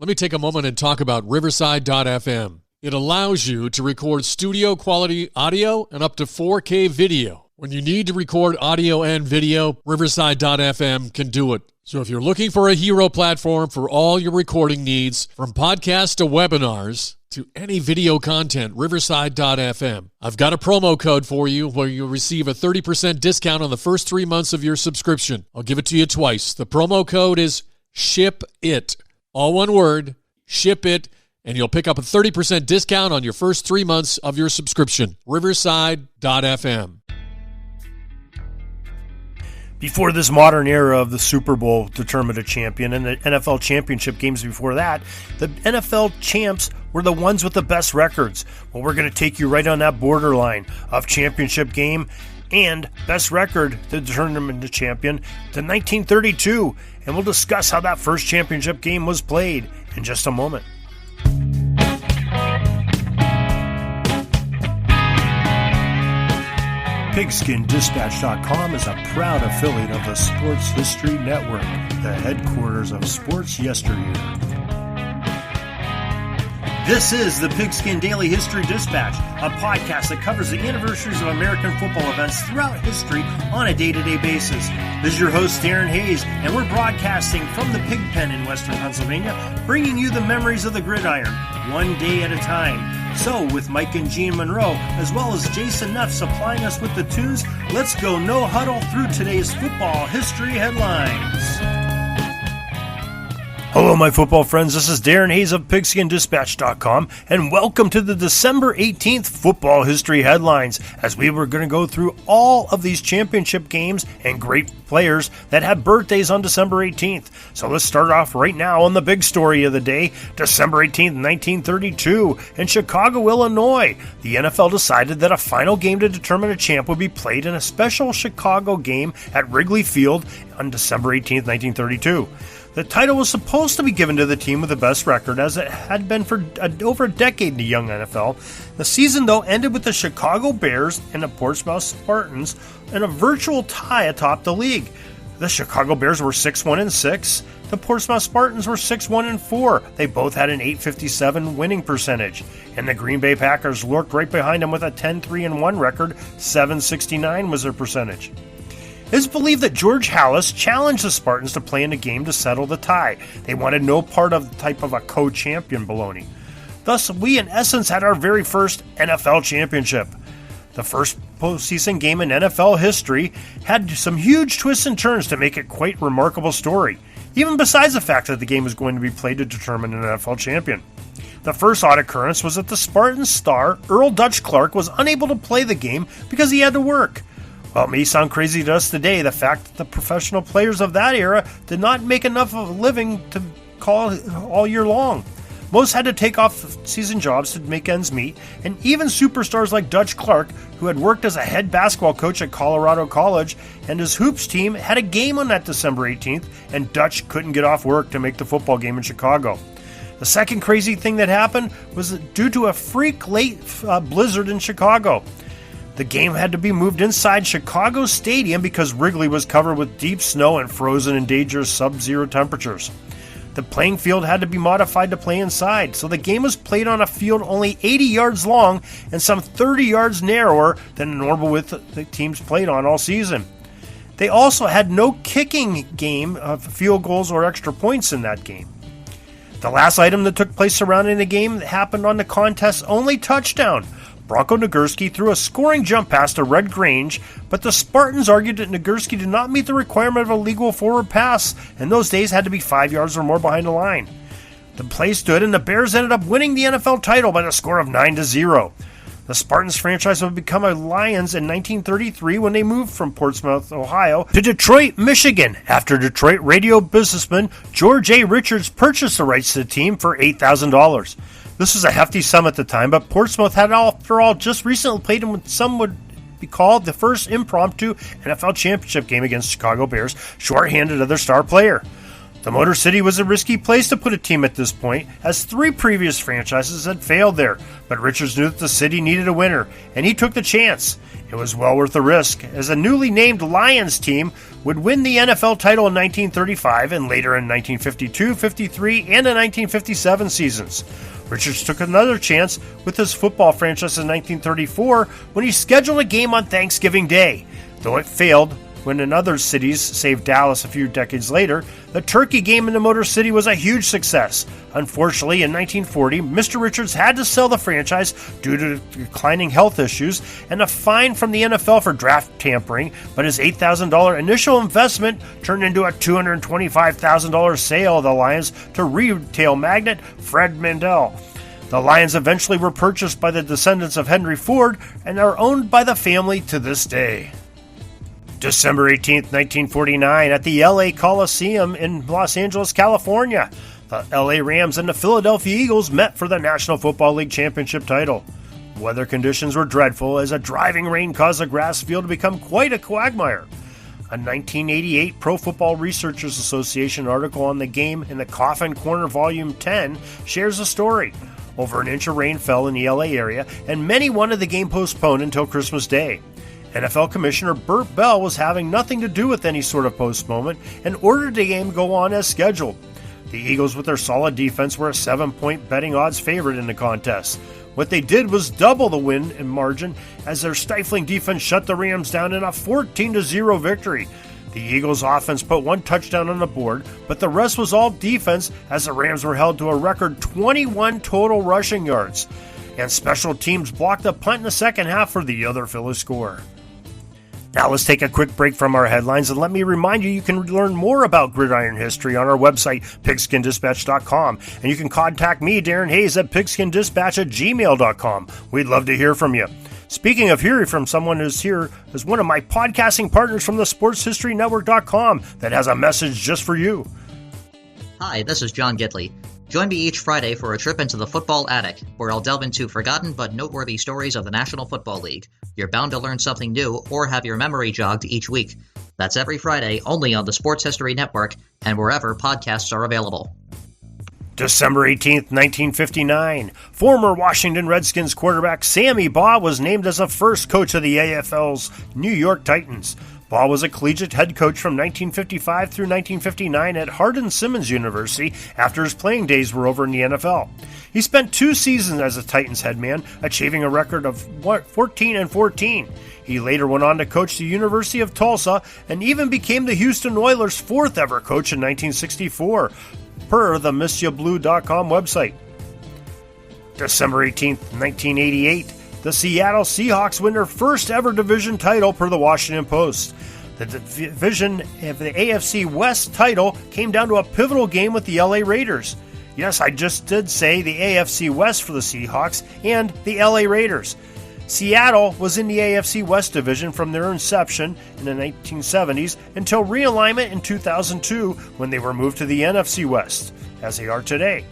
Let me take a moment and talk about Riverside.fm. It allows you to record studio quality audio and up to 4K video. When you need to record audio and video, Riverside.fm can do it. So if you're looking for a hero platform for all your recording needs, from podcasts to webinars to any video content, Riverside.fm. I've got a promo code for you where you'll receive a 30% discount on the first 3 months of your subscription. I'll give it to you twice. The promo code is SHIPIT. All one word, SHIPIT. And you'll pick up a 30% discount on your first 3 months of your subscription. Riverside.fm. Before this modern era of the Super Bowl determined a champion and the NFL championship games before that, the NFL champs were the ones with the best records. Well, we're going to take you right on that borderline of championship game and best record to determine the champion to 1932. And we'll discuss how that first championship game was played in just a moment. PigskinDispatch.com is a proud affiliate of the Sports History Network, the headquarters of sports yesteryear. This is the Pigskin Daily History Dispatch, a podcast that covers the anniversaries of American football events throughout history on a day-to-day basis. This is your host, Darren Hayes, and we're broadcasting from the Pigpen in Western Pennsylvania, bringing you the memories of the gridiron, one day at a time. So, with Mike and Gene Monroe, as well as Jason Neff supplying us with the tunes, let's go no huddle through today's football history headlines. Hello, my football friends. This is Darren Hayes of PigskinDispatch.com, and welcome to the December 18th Football History Headlines, as we were going to go through all of these championship games and great players that had birthdays on December 18th. So let's start off right now on the big story of the day, December 18th, 1932, in Chicago, Illinois. The NFL decided that a final game to determine a champ would be played in a special Chicago game at Wrigley Field on December 18th, 1932. The title was supposed to be given to the team with the best record, as it had been for over a decade in the young NFL. The season, though, ended with the Chicago Bears and the Portsmouth Spartans in a virtual tie atop the league. The Chicago Bears were 6-1-6. The Portsmouth Spartans were 6-1-4. They both had an .857 winning percentage. And the Green Bay Packers lurked right behind them with a 10-3-1 record. .769 was their percentage. It is believed that George Halas challenged the Spartans to play in a game to settle the tie. They wanted no part of the type of a co-champion baloney. Thus, we in essence had our very first NFL championship. The first postseason game in NFL history had some huge twists and turns to make it quite a remarkable story, even besides the fact that the game was going to be played to determine an NFL champion. The first odd occurrence was that the Spartans star, Earl Dutch Clark, was unable to play the game because he had to work. Well, it may sound crazy to us today, the fact that the professional players of that era did not make enough of a living to call all year long. Most had to take off-season jobs to make ends meet, and even superstars like Dutch Clark, who had worked as a head basketball coach at Colorado College, and his hoops team had a game on that December 18th, and Dutch couldn't get off work to make the football game in Chicago. The second crazy thing that happened was that due to a freak late blizzard in Chicago. The game had to be moved inside Chicago Stadium because Wrigley was covered with deep snow and frozen in dangerous sub-zero temperatures. The playing field had to be modified to play inside, so the game was played on a field only 80 yards long and some 30 yards narrower than the normal width the teams played on all season. They also had no kicking game of field goals or extra points in that game. The last item that took place surrounding the game happened on the contest's only touchdown. Bronco Nagurski threw a scoring jump pass to Red Grange, but the Spartans argued that Nagurski did not meet the requirement of a legal forward pass, and those days had to be 5 yards or more behind the line. The play stood, and the Bears ended up winning the NFL title by the score of 9-0. The Spartans franchise would become a Lions in 1933 when they moved from Portsmouth, Ohio, to Detroit, Michigan, after Detroit radio businessman George A. Richards purchased the rights to the team for $8,000. This was a hefty sum at the time, but Portsmouth had, after all, just recently played in what some would be called the first impromptu NFL championship game against Chicago Bears, shorthanded of their star player. The Motor City was a risky place to put a team at this point, as 3 previous franchises had failed there, but Richards knew that the city needed a winner, and he took the chance. It was well worth the risk, as a newly named Lions team would win the NFL title in 1935 and later in 1952, 53, and the 1957 seasons. Richards took another chance with his football franchise in 1934 when he scheduled a game on Thanksgiving Day. Though it failed when in other cities, save Dallas a few decades later, the turkey game in the Motor City was a huge success. Unfortunately, in 1940, Mr. Richards had to sell the franchise due to declining health issues and a fine from the NFL for draft tampering, but his $8,000 initial investment turned into a $225,000 sale of the Lions to retail magnate Fred Mandel. The Lions eventually were purchased by the descendants of Henry Ford and are owned by the family to this day. December 18, 1949, at the LA Coliseum in Los Angeles, California, the LA Rams and the Philadelphia Eagles met for the National Football League championship title. Weather conditions were dreadful as a driving rain caused the grass field to become quite a quagmire. A 1988 Pro Football Researchers Association article on the game in the Coffin Corner Volume 10 shares a story. Over an inch of rain fell in the LA area, and many wanted the game postponed until Christmas Day. NFL Commissioner Burt Bell was having nothing to do with any sort of postponement and ordered the game go on as scheduled. The Eagles, with their solid defense, were a 7-point betting odds favorite in the contest. What they did was double the win in margin as their stifling defense shut the Rams down in a 14-0 victory. The Eagles' offense put 1 touchdown on the board, but the rest was all defense as the Rams were held to a record 21 total rushing yards. And special teams blocked a punt in the second half for the other Philly score. Now let's take a quick break from our headlines and let me remind you can learn more about Gridiron history on our website, pigskindispatch.com. And you can contact me, Darren Hayes, at pigskindispatch@gmail.com. We'd love to hear from you. Speaking of hearing from someone who's here is one of my podcasting partners from the sportshistorynetwork.com that has a message just for you. Hi, this is John Gidley. Join me each Friday for a trip into the football attic, where I'll delve into forgotten but noteworthy stories of the National Football League. You're bound to learn something new or have your memory jogged each week. That's every Friday, only on the Sports History Network and wherever podcasts are available. December 18th, 1959, former Washington Redskins quarterback Sammy Baugh was named as the first coach of the AFL's New York Titans. Baugh was a collegiate head coach from 1955 through 1959 at Hardin-Simmons University after his playing days were over in the NFL. He spent 2 seasons as a Titans head man, achieving a record of 14-14. He later went on to coach the University of Tulsa and even became the Houston Oilers' 4th ever coach in 1964, per the MissYouBlue.com website. December 18th, 1988, the Seattle Seahawks win their first ever division title per the Washington Post. The division of the AFC West title came down to a pivotal game with the LA Raiders. Yes, I just did say the AFC West for the Seahawks and the LA Raiders. Seattle was in the AFC West division from their inception in the 1970s until realignment in 2002 when they were moved to the NFC West, as they are today.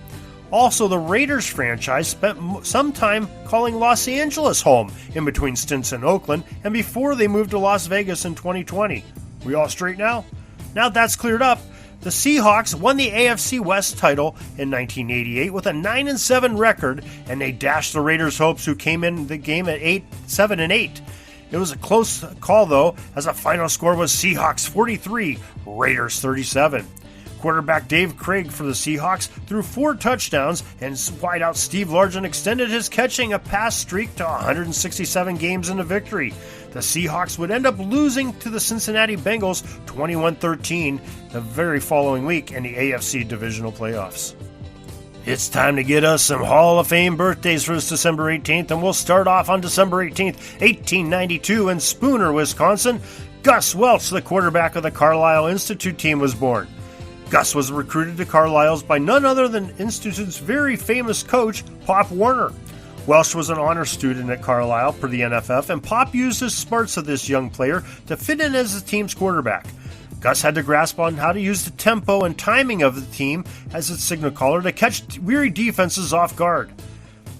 Also, the Raiders franchise spent some time calling Los Angeles home in between stints in Oakland and before they moved to Las Vegas in 2020. We all straight now? Now that's cleared up, the Seahawks won the AFC West title in 1988 with a 9-7 record, and they dashed the Raiders' hopes, who came in the game at 7-8. It was a close call, though, as the final score was Seahawks 43, Raiders 37. Quarterback Dave Craig for the Seahawks threw 4 touchdowns, and wideout Steve Largent extended his catching a pass streak to 167 games in the victory. The Seahawks would end up losing to the Cincinnati Bengals 21-13 the very following week in the AFC Divisional Playoffs. It's time to get us some Hall of Fame birthdays for this December 18th, and we'll start off on December 18th, 1892 in Spooner, Wisconsin. Gus Welch, the quarterback of the Carlisle Institute team, was born. Gus was recruited to Carlisle's by none other than Institute's very famous coach, Pop Warner. Welch was an honor student at Carlisle per the NFF, and Pop used his smarts of this young player to fit in as the team's quarterback. Gus had to grasp on how to use the tempo and timing of the team as its signal caller to catch weary defenses off guard.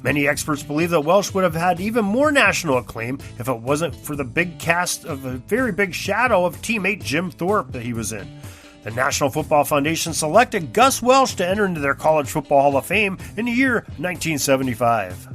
Many experts believe that Welch would have had even more national acclaim if it wasn't for the big cast of a very big shadow of teammate Jim Thorpe that he was in. The National Football Foundation selected Gus Welsh to enter into their College Football Hall of Fame in the year 1975.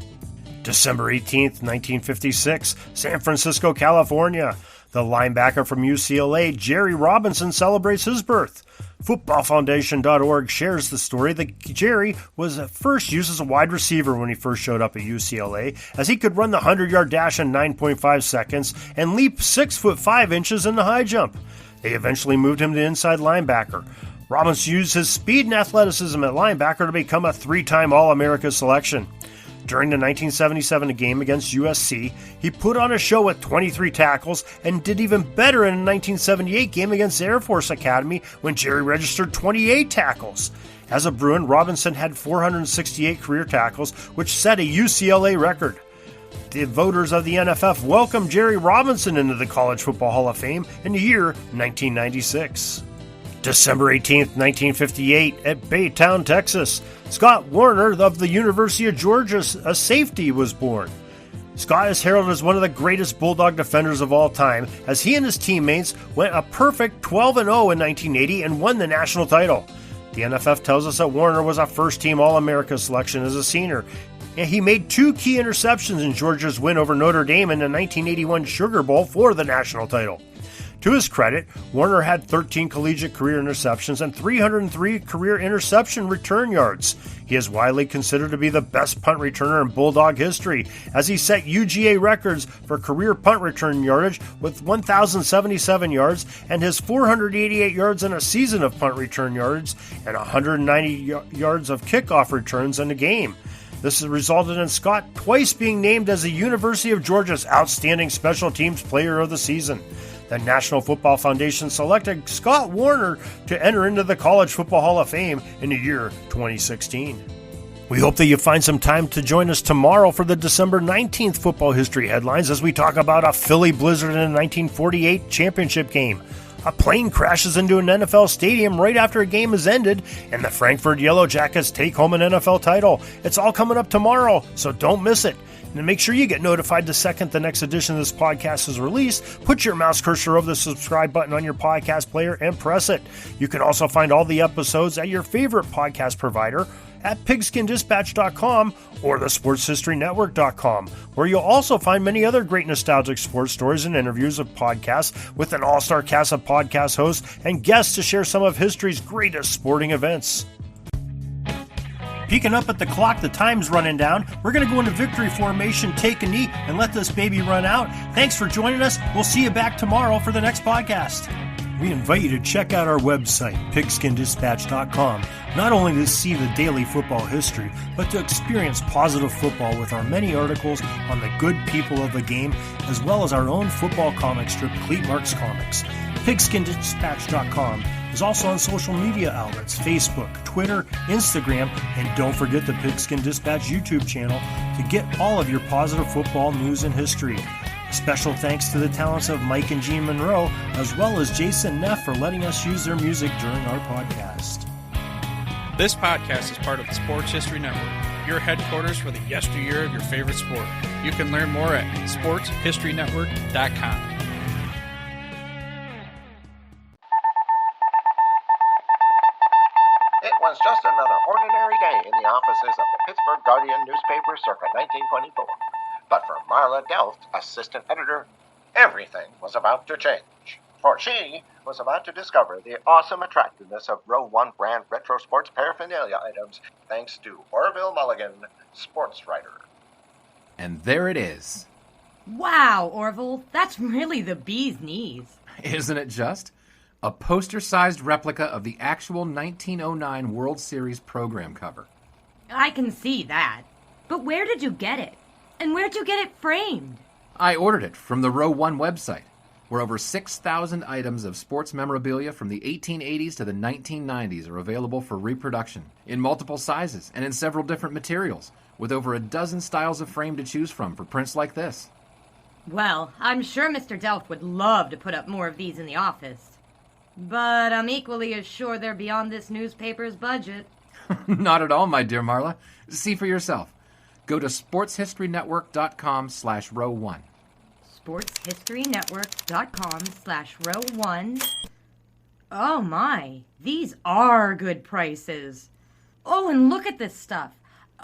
December 18th, 1956, San Francisco, California. The linebacker from UCLA, Jerry Robinson, celebrates his birth. FootballFoundation.org shares the story that Jerry was first used as a wide receiver when he first showed up at UCLA, as he could run the 100-yard dash in 9.5 seconds and leap 6 foot 5 inches in the high jump. They eventually moved him to inside linebacker. Robinson used his speed and athleticism at linebacker to become a 3-time All-America selection. During the 1977 game against USC, he put on a show with 23 tackles and did even better in a 1978 game against the Air Force Academy when Jerry registered 28 tackles. As a Bruin, Robinson had 468 career tackles, which set a UCLA record. The voters of the NFF welcomed Jerry Robinson into the College Football Hall of Fame in the year 1996. December 18th, 1958, at Baytown, Texas, Scott Warner of the University of Georgia, a safety, was born. Scott is heralded as one of the greatest Bulldog defenders of all time, as he and his teammates went a perfect 12-0 in 1980 and won the national title. The NFF tells us that Warner was a first-team All-America selection as a senior, and he made 2 key interceptions in Georgia's win over Notre Dame in the 1981 Sugar Bowl for the national title. To his credit, Warner had 13 collegiate career interceptions and 303 career interception return yards. He is widely considered to be the best punt returner in Bulldog history, as he set UGA records for career punt return yardage with 1,077 yards and his 488 yards in a season of punt return yards and 190 yards of kickoff returns in a game. This has resulted in Scott twice being named as the University of Georgia's Outstanding Special Teams Player of the Season. The National Football Foundation selected Scott Warner to enter into the College Football Hall of Fame in the year 2016. We hope that you find some time to join us tomorrow for the December 19th football history headlines as we talk about a Philly blizzard in a 1948 championship game. A plane crashes into an NFL stadium right after a game has ended, and the Frankfurt Yellow Jackets take home an NFL title. It's all coming up tomorrow, so don't miss it. And make sure you get notified the second the next edition of this podcast is released. Put your mouse cursor over the subscribe button on your podcast player and press it. You can also find all the episodes at your favorite podcast provider at PigskinDispatch.com or the SportsHistoryNetwork.com, where you'll also find many other great nostalgic sports stories and interviews of podcasts with an all-star cast of podcast hosts and guests to share some of history's greatest sporting events. Peeking up at the clock, the time's running down. We're going to go into victory formation, take a knee, and let this baby run out. Thanks for joining us. We'll see you back tomorrow for the next podcast. We invite you to check out our website, PigskinDispatch.com, not only to see the daily football history, but to experience positive football with our many articles on the good people of the game, as well as our own football comic strip, Cleat Marks Comics. PigskinDispatch.com is also on social media outlets, Facebook, Twitter, Instagram, and don't forget the Pigskin Dispatch YouTube channel to get all of your positive football news and history. Special thanks to the talents of Mike and Jean Monroe, as well as Jason Neff for letting us use their music during our podcast. This podcast is part of the Sports History Network, your headquarters for the yesteryear of your favorite sport. You can learn more at sportshistorynetwork.com. It was just another ordinary day in the offices of the Pittsburgh Guardian newspaper circa 1924. But for Marla Delft, assistant editor, everything was about to change. For she was about to discover the awesome attractiveness of Row 1 brand retro sports paraphernalia items thanks to Orville Mulligan, sports writer. And there it is. Wow, Orville, that's really the bee's knees. Isn't it just? A poster-sized replica of the actual 1909 World Series program cover. I can see that. But where did you get it? And where'd you get it framed? I ordered it from the Row 1 website, where over 6,000 items of sports memorabilia from the 1880s to the 1990s are available for reproduction, in multiple sizes and in several different materials, with over a dozen styles of frame to choose from for prints like this. Well, I'm sure Mr. Delft would love to put up more of these in the office. But I'm equally as sure they're beyond this newspaper's budget. Not at all, my dear Marla. See for yourself. Go to sportshistorynetwork.com/row1. sportshistorynetwork.com/row1. Oh my, these are good prices. Oh, and look at this stuff.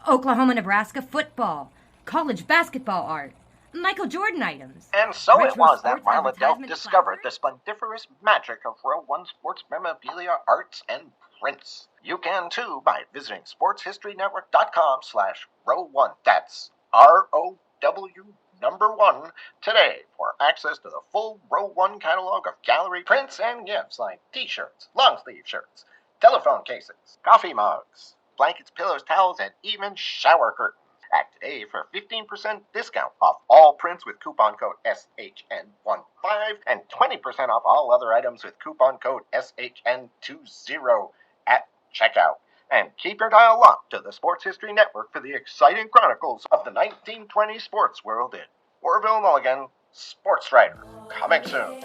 Oklahoma-Nebraska football, college basketball art, Michael Jordan items. And so it retro was that sports Marla Delft advertisement discovered the placards. splendiferous magic of Row 1 sports memorabilia, arts, and prints. You can too by visiting sportshistorynetwork.com/row1. That's ROW1 today for access to the full Row 1 catalog of gallery prints and gifts like t-shirts, long-sleeve shirts, telephone cases, coffee mugs, blankets, pillows, towels, and even shower curtains. Act today for 15% discount off all prints with coupon code SHN15 and 20% off all other items with coupon code SHN20 at checkout. And keep your dial locked to the Sports History Network for the exciting chronicles of the 1920 sports world in Orville Mulligan, Sports Writer. Coming soon.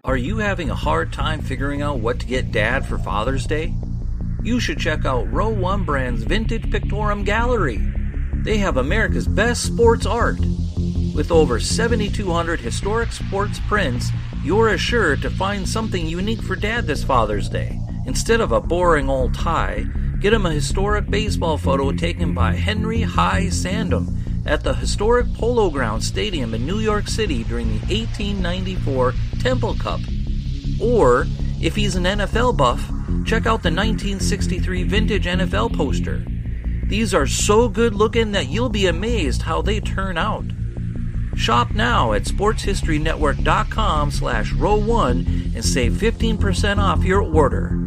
Are you having a hard time figuring out what to get Dad for Father's Day? You should check out Row 1 Brand's Vintage Pictorum Gallery. They have America's best sports art. With over 7,200 historic sports prints, you're assured to find something unique for Dad this Father's Day. Instead of a boring old tie, get him a historic baseball photo taken by Henry High Sandom at the historic Polo Grounds Stadium in New York City during the 1894 Temple Cup. Or, if he's an NFL buff, check out the 1963 vintage NFL poster. These are so good looking that you'll be amazed how they turn out. Shop now at sportshistorynetwork.com/row1 and save 15% off your order.